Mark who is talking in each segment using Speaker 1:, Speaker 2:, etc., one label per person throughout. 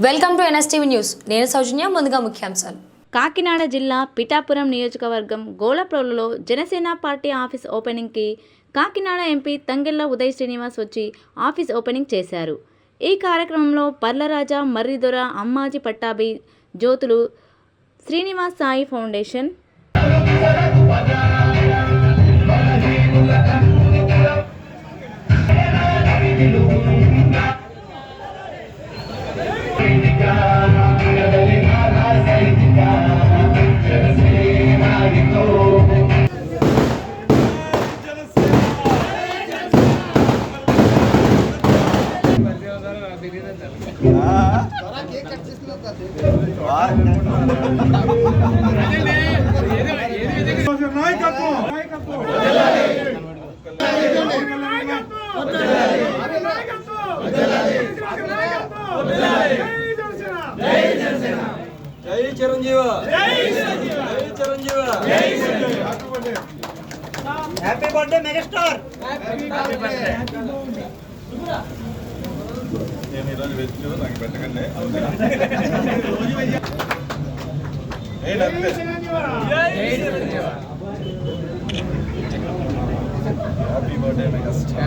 Speaker 1: Welcome to NSTV news. నేను సౌజన్య. ముందుగా ముఖ్యాంశాలు.
Speaker 2: కాకినాడ జిల్లా పిఠాపురం నియోజకవర్గం గోలప్రోలులో జనసేన పార్టీ ఆఫీస్ ఓపెనింగ్కి కాకినాడ ఎంపీ తంగెళ్ల ఉదయ్ శ్రీనివాస్ వచ్చి ఆఫీస్ ఓపెనింగ్ చేశారు. ఈ కార్యక్రమంలో పర్లరాజా, మర్రిదొర, అమ్మాజీ పట్టాభి, జ్యోతులు, శ్రీనివాస్ సాయి ఫౌండేషన్,
Speaker 3: జై చిరంజీవ, జై చిరంజీవ, హ్యాపీ బర్త్డే మెగాస్టార్.
Speaker 4: నేను ఈరోజు వెచ్చు నాకు పెట్టకండి. Happy birthday megastar.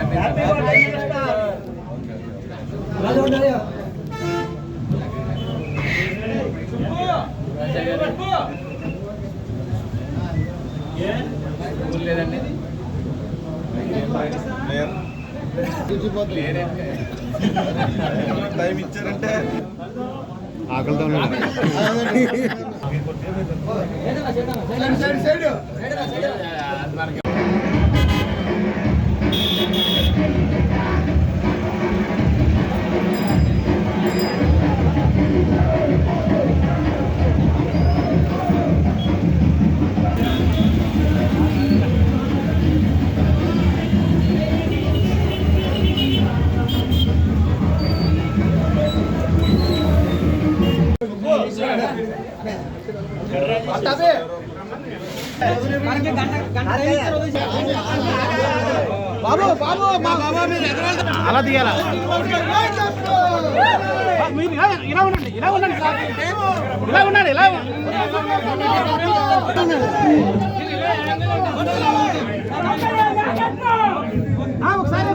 Speaker 4: టైం ఇచ్చారంటే ఆకలితో
Speaker 3: బాబు బాబు మా బాబా మీద అలా తీయాలా? ఇలా ఉండండి, ఇలా ఉండండి, ఇలా ఉండండి, ఇలా ఒకసారి